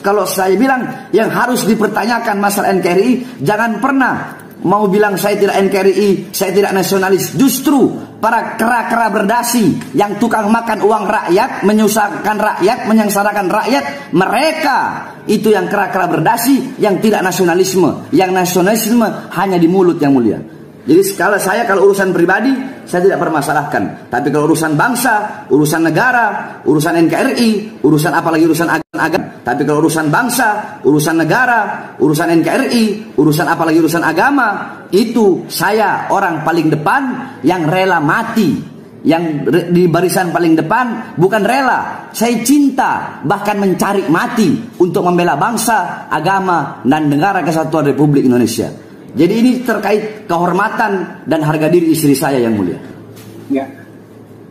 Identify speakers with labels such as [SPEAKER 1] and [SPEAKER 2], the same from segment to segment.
[SPEAKER 1] kalau saya bilang yang harus dipertanyakan masalah NKRI, jangan pernah mau bilang saya tidak NKRI, saya tidak nasionalis. Justru para kera-kera berdasi yang tukang makan uang rakyat, menyusahkan rakyat, menyengsarakan rakyat, mereka itu yang kera-kera berdasi, yang tidak nasionalisme. Yang nasionalisme hanya di mulut, yang mulia. Jadi kalau urusan pribadi saya tidak permasalahkan, tapi kalau urusan bangsa, urusan negara, urusan NKRI, urusan apalagi urusan agama. Tapi kalau urusan bangsa, urusan negara, urusan NKRI, urusan apalagi urusan agama, itu saya orang paling depan yang rela mati, yang di barisan paling depan. Bukan rela, saya cinta bahkan mencari mati untuk membela bangsa, agama, dan negara kesatuan Republik Indonesia. Jadi ini terkait kehormatan dan harga diri istri saya, yang mulia.
[SPEAKER 2] Ya,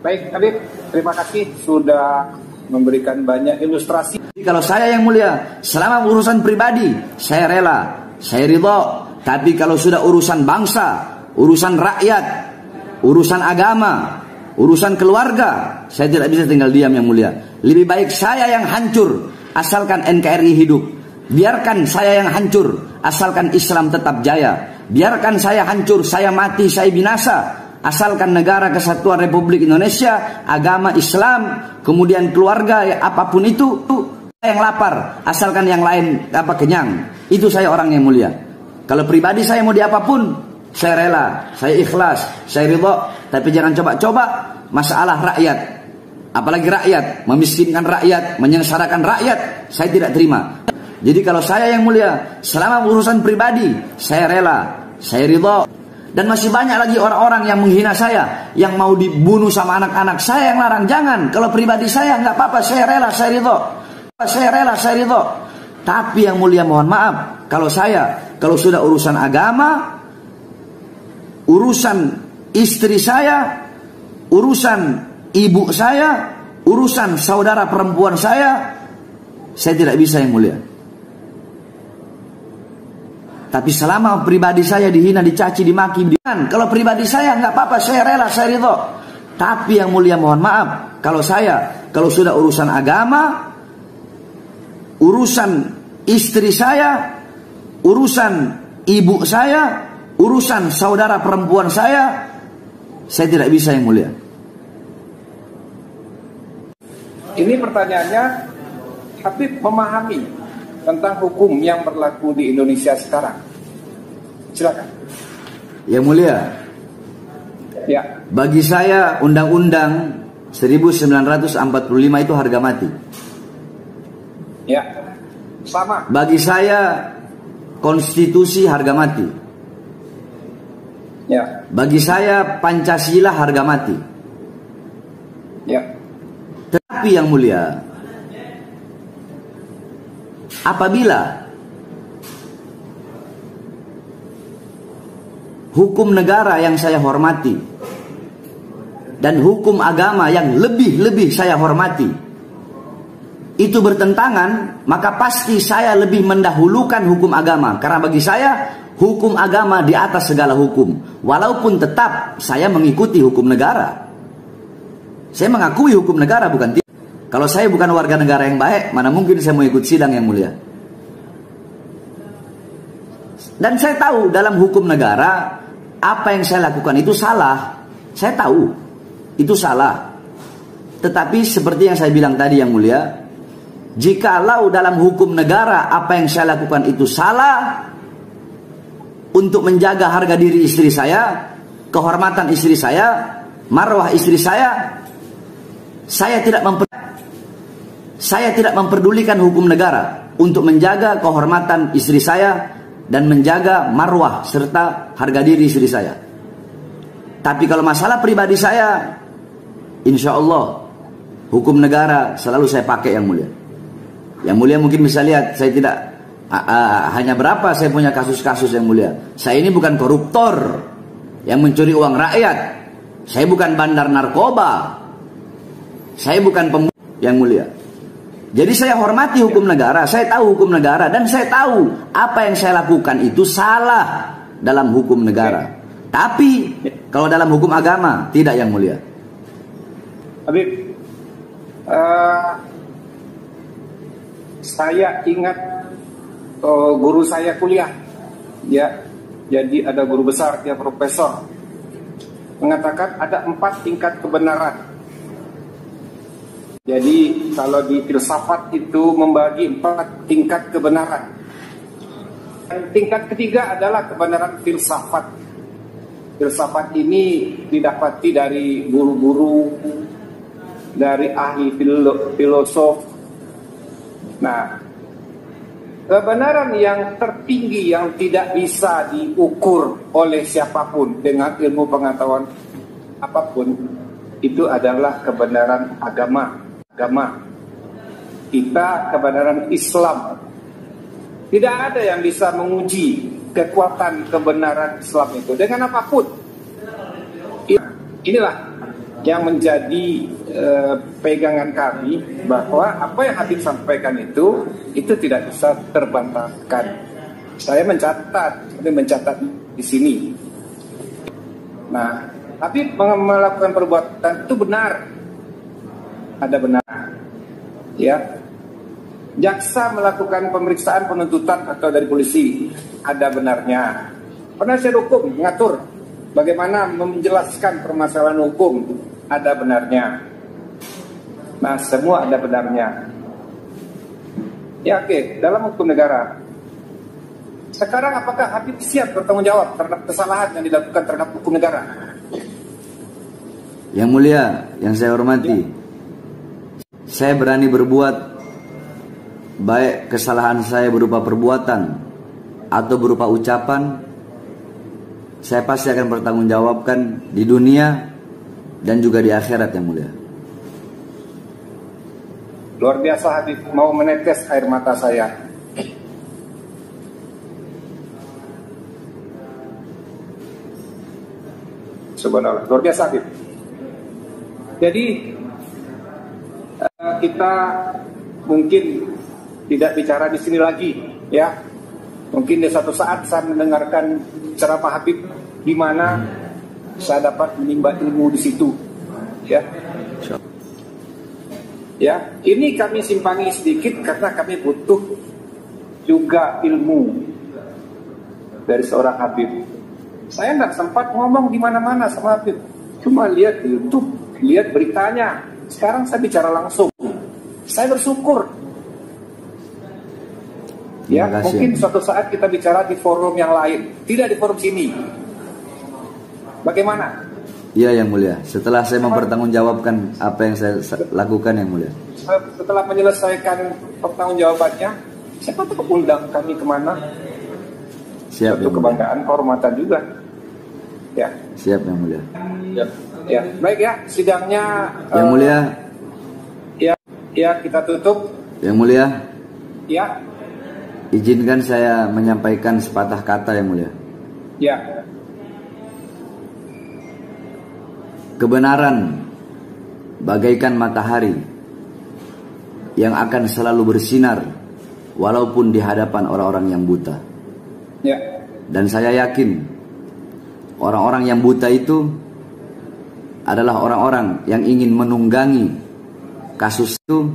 [SPEAKER 2] baik Habib, terima kasih sudah memberikan banyak ilustrasi.
[SPEAKER 1] Kalau saya, yang mulia, selama urusan pribadi saya rela, saya ridho. Tapi kalau sudah urusan bangsa, urusan rakyat, urusan agama, urusan keluarga, saya tidak bisa tinggal diam, yang mulia. Lebih baik saya yang hancur asalkan NKRI hidup. Biarkan saya yang hancur asalkan Islam tetap jaya. Biarkan saya hancur, saya mati, saya binasa, asalkan negara kesatuan Republik Indonesia, agama Islam, kemudian keluarga, ya, apapun itu, yang lapar, asalkan yang lain kenyang. Itu saya orang yang mulia. Kalau pribadi saya mau diapapun, saya rela, saya ikhlas, saya ridho. Tapi jangan coba-coba masalah rakyat, apalagi rakyat, memiskinkan rakyat, menyengsarakan rakyat, saya tidak terima. Jadi kalau saya, yang mulia, selama urusan pribadi saya rela, saya ridho. Dan masih banyak lagi orang-orang yang menghina saya, yang mau dibunuh sama anak-anak saya, yang larang. Jangan. Kalau pribadi saya nggak apa-apa, saya rela, saya ridho. Saya rela, saya ridho. Tapi yang mulia, mohon maaf, kalau sudah urusan agama, urusan istri saya, urusan ibu saya, urusan saudara perempuan saya tidak bisa, yang mulia. Tapi selama pribadi saya dihina, dicaci, dimaki, kalau pribadi saya nggak apa-apa, saya rela, saya ridho. Tapi yang mulia, mohon maaf, kalau sudah urusan agama, urusan istri saya, urusan ibu saya, urusan saudara perempuan saya tidak bisa, yang mulia.
[SPEAKER 2] Ini pertanyaannya, Habib memahami tentang hukum yang berlaku di Indonesia sekarang. Silakan.
[SPEAKER 1] Yang mulia,
[SPEAKER 2] ya.
[SPEAKER 1] Bagi saya Undang-Undang 1945 itu harga mati.
[SPEAKER 2] Ya, sama.
[SPEAKER 1] Bagi saya konstitusi harga mati.
[SPEAKER 2] Ya.
[SPEAKER 1] Bagi saya Pancasila harga mati.
[SPEAKER 2] Ya.
[SPEAKER 1] Tetapi yang mulia, apabila hukum negara yang saya hormati dan hukum agama yang lebih saya hormati itu bertentangan, maka pasti saya lebih mendahulukan hukum agama. Karena bagi saya hukum agama di atas segala hukum. Walaupun tetap saya mengikuti hukum negara. Saya mengakui hukum negara, bukan tidak. Kalau saya bukan warga negara yang baik, mana mungkin saya mau ikut sidang, yang mulia. Dan saya tahu dalam hukum negara, apa yang saya lakukan itu salah. Saya tahu itu salah. Tetapi seperti yang saya bilang tadi, yang mulia, jikalau dalam hukum negara apa yang saya lakukan itu salah, untuk menjaga harga diri istri saya, kehormatan istri saya, marwah istri saya tidak memperdulikan hukum negara untuk menjaga kehormatan istri saya dan menjaga marwah serta harga diri istri saya. Tapi kalau masalah pribadi saya, insya Allah hukum negara selalu saya pakai, yang mulia. Yang mulia mungkin bisa lihat, saya tidak hanya berapa saya punya kasus-kasus, yang mulia. Saya ini bukan koruptor yang mencuri uang rakyat. Saya bukan bandar narkoba. Saya bukan pembunuh, yang mulia. Jadi saya hormati hukum negara, saya tahu hukum negara, dan saya tahu apa yang saya lakukan itu salah dalam hukum negara. Tapi kalau dalam hukum agama tidak, yang mulia.
[SPEAKER 2] saya ingat guru saya kuliah, ya, jadi ada guru besar, dia profesor, mengatakan ada 4 tingkat kebenaran. Jadi kalau di filsafat itu membagi 4 tingkat kebenaran. Tingkat ketiga adalah kebenaran filsafat. Filsafat ini didapati dari guru-guru, dari ahli filosof. Nah, kebenaran yang tertinggi yang tidak bisa diukur oleh siapapun dengan ilmu pengetahuan apapun, itu adalah kebenaran agama. Kita kebenaran Islam. Tidak ada yang bisa menguji kekuatan kebenaran Islam itu dengan apapun. Inilah yang menjadi pegangan kami, bahwa apa yang Habib sampaikan itu tidak bisa terbantahkan. Saya mencatat di sini. Nah, Habib melakukan perbuatan itu benar, ada benar, ya. Jaksa melakukan pemeriksaan penuntutan atau dari polisi, ada benarnya. Penasihat hukum mengatur bagaimana menjelaskan permasalahan hukum, ada benarnya. Nah, semua ada benarnya. Ya, oke. Dalam hukum negara, sekarang apakah Habib siap bertanggung jawab terhadap kesalahan yang dilakukan terhadap hukum negara?
[SPEAKER 1] Yang mulia, yang saya hormati, saya berani berbuat, baik kesalahan saya berupa perbuatan atau berupa ucapan, saya pasti akan bertanggungjawabkan di dunia dan juga di akhirat, yang mulia.
[SPEAKER 2] Luar biasa Habib, mau menetes air mata saya. Subhanallah, luar biasa Habib. Jadi kita mungkin tidak bicara di sini lagi, ya. Mungkin di suatu saat saya mendengarkan ceramah Habib, di mana saya dapat menimba ilmu di situ, ya. Ya, ini kami simpangi sedikit karena kami butuh juga ilmu dari seorang Habib. Saya tidak sempat ngomong di mana-mana sama Habib, cuma lihat di YouTube, lihat beritanya. Sekarang saya bicara langsung. Saya bersyukur. Ya, mungkin suatu saat kita bicara di forum yang lain, tidak di forum sini. Bagaimana?
[SPEAKER 1] Iya, yang mulia. Setelah saya mempertanggungjawabkan apa yang saya lakukan, yang mulia.
[SPEAKER 2] Setelah menyelesaikan pertanggungjawabannya, siapa tuh undang kami kemana?
[SPEAKER 1] Siap.
[SPEAKER 2] Suatu kebanggaan, kehormatan juga. Ya.
[SPEAKER 1] Siap, yang mulia.
[SPEAKER 2] Ya, baik ya. Sidangnya.
[SPEAKER 1] Yang mulia.
[SPEAKER 2] Ya, kita tutup.
[SPEAKER 1] Yang mulia.
[SPEAKER 2] Ya.
[SPEAKER 1] Izinkan saya menyampaikan sepatah kata, yang mulia.
[SPEAKER 2] Ya.
[SPEAKER 1] Kebenaran bagaikan matahari yang akan selalu bersinar walaupun di hadapan orang-orang yang buta.
[SPEAKER 2] Ya.
[SPEAKER 1] Dan saya yakin orang-orang yang buta itu adalah orang-orang yang ingin menunggangi kasus itu,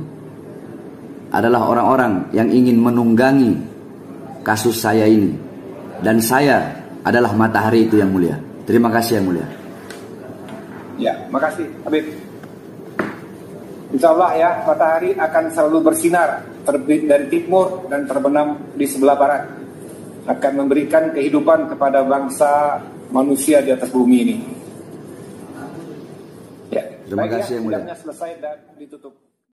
[SPEAKER 1] adalah orang-orang yang ingin menunggangi kasus saya ini. Dan saya adalah matahari itu, yang mulia. Terima kasih, yang mulia.
[SPEAKER 2] Ya, makasih Habib. Insya Allah ya, matahari akan selalu bersinar, terbit dari timur dan terbenam di sebelah barat. Akan memberikan kehidupan kepada bangsa manusia di atas bumi ini. Ya,
[SPEAKER 1] terima kasih, yang mulia.
[SPEAKER 2] Sidangnya selesai dan ditutup.